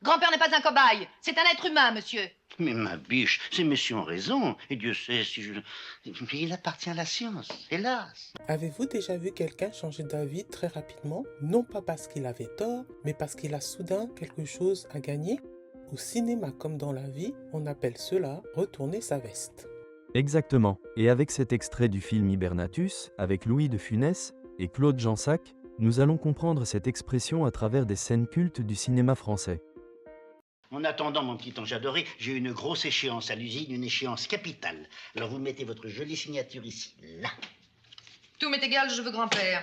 Grand-père n'est pas un cobaye, c'est un être humain, monsieur. Mais ma biche, ces messieurs ont raison. Et Dieu sait si je... Mais il appartient à la science, hélas. Avez-vous déjà vu quelqu'un changer d'avis très rapidement, non pas parce qu'il avait tort, mais parce qu'il a soudain quelque chose à gagner? Au cinéma comme dans la vie, on appelle cela retourner sa veste. Exactement. Et avec cet extrait du film Hibernatus, avec Louis de Funès et Claude Jansac, nous allons comprendre cette expression à travers des scènes cultes du cinéma français. En attendant, mon petit ange adoré, j'ai une grosse échéance à l'usine, une échéance capitale. Alors vous mettez votre jolie signature ici, là. Tout m'est égal, je veux grand-père.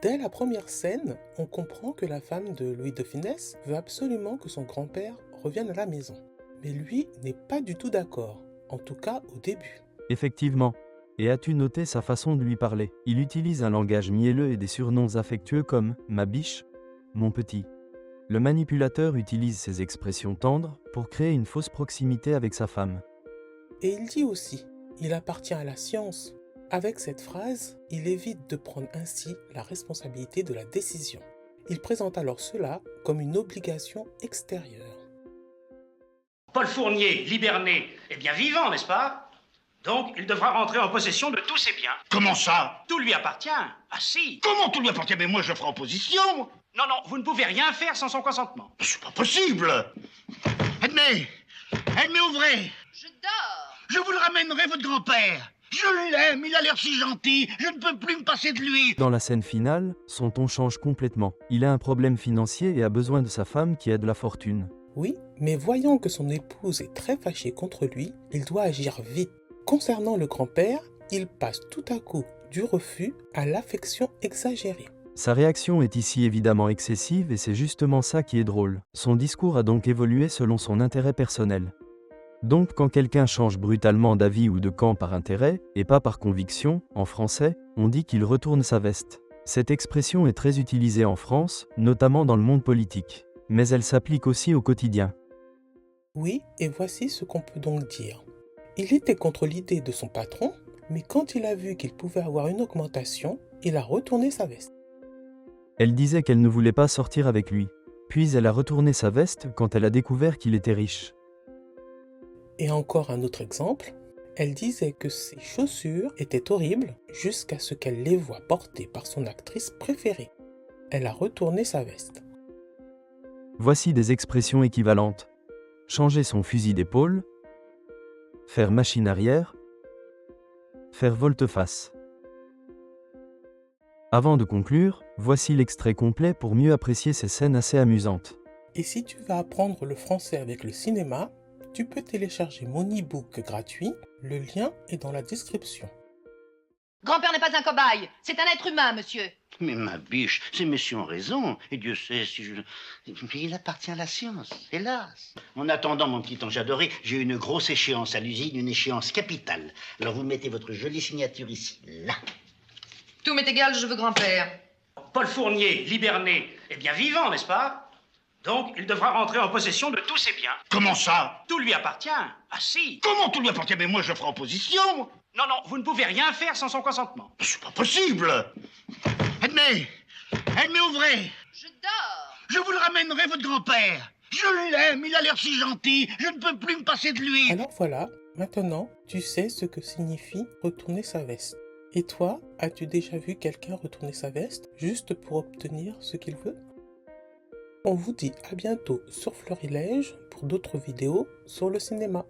Dès la première scène, on comprend que la femme de Louis de Funès veut absolument que son grand-père revienne à la maison. Mais lui n'est pas du tout d'accord, en tout cas au début. Effectivement. Et as-tu noté sa façon de lui parler? Il utilise un langage mielleux et des surnoms affectueux comme « ma biche »,« mon petit ». Le manipulateur utilise ces expressions tendres pour créer une fausse proximité avec sa femme. Et il dit aussi, il appartient à la science. Avec cette phrase, il évite de prendre ainsi la responsabilité de la décision. Il présente alors cela comme une obligation extérieure. Paul Fournier, l'hiberné, est bien vivant, n'est-ce pas? Donc, il devra rentrer en possession de tous ses biens. Comment ça? Tout lui appartient. Ah si. Comment tout lui appartient? Mais moi je ferai opposition. Non, non, vous ne pouvez rien faire sans son consentement. C'est pas possible. Edmé, ouvrez. Je dors. Je vous le ramènerai, votre grand-père. Je l'aime, il a l'air si gentil. Je ne peux plus me passer de lui. Dans la scène finale, son ton change complètement. Il a un problème financier et a besoin de sa femme qui a de la fortune. Oui, mais voyant que son épouse est très fâchée contre lui, il doit agir vite. Concernant le grand-père, il passe tout à coup du refus à l'affection exagérée. Sa réaction est ici évidemment excessive et c'est justement ça qui est drôle. Son discours a donc évolué selon son intérêt personnel. Donc quand quelqu'un change brutalement d'avis ou de camp par intérêt, et pas par conviction, en français, on dit qu'il retourne sa veste. Cette expression est très utilisée en France, notamment dans le monde politique. Mais elle s'applique aussi au quotidien. Oui, et voici ce qu'on peut donc dire. Il était contre l'idée de son patron, mais quand il a vu qu'il pouvait avoir une augmentation, il a retourné sa veste. Elle disait qu'elle ne voulait pas sortir avec lui. Puis elle a retourné sa veste quand elle a découvert qu'il était riche. Et encore un autre exemple, elle disait que ses chaussures étaient horribles jusqu'à ce qu'elle les voie portées par son actrice préférée. Elle a retourné sa veste. Voici des expressions équivalentes. Changer son fusil d'épaule, faire machine arrière, faire volte-face. Avant de conclure, voici l'extrait complet pour mieux apprécier ces scènes assez amusantes. Et si tu veux apprendre le français avec le cinéma, tu peux télécharger mon e-book gratuit, le lien est dans la description. Grand-père n'est pas un cobaye, c'est un être humain, monsieur. Mais ma biche, ces messieurs ont raison. Et Dieu sait si je... Mais il appartient à la science, hélas. En attendant, mon petit ange adoré, j'ai une grosse échéance à l'usine, une échéance capitale. Alors vous mettez votre jolie signature ici, là. Tout m'est égal, je veux grand-père. Paul Fournier, l'hiberné, est bien vivant, n'est-ce pas? Donc, il devra rentrer en possession de tous ses biens. Comment ça? Tout lui appartient. Ah si. Comment tout lui appartient? Mais moi je ferai opposition. Non, non, vous ne pouvez rien faire sans son consentement. C'est pas possible. Edmé, ouvrez. Je dors. Je vous le ramènerai, votre grand-père. Je l'aime, il a l'air si gentil. Je ne peux plus me passer de lui. Alors voilà, maintenant tu sais ce que signifie retourner sa veste. Et toi, as-tu déjà vu quelqu'un retourner sa veste juste pour obtenir ce qu'il veut? On vous dit à bientôt sur Florilège pour d'autres vidéos sur le cinéma.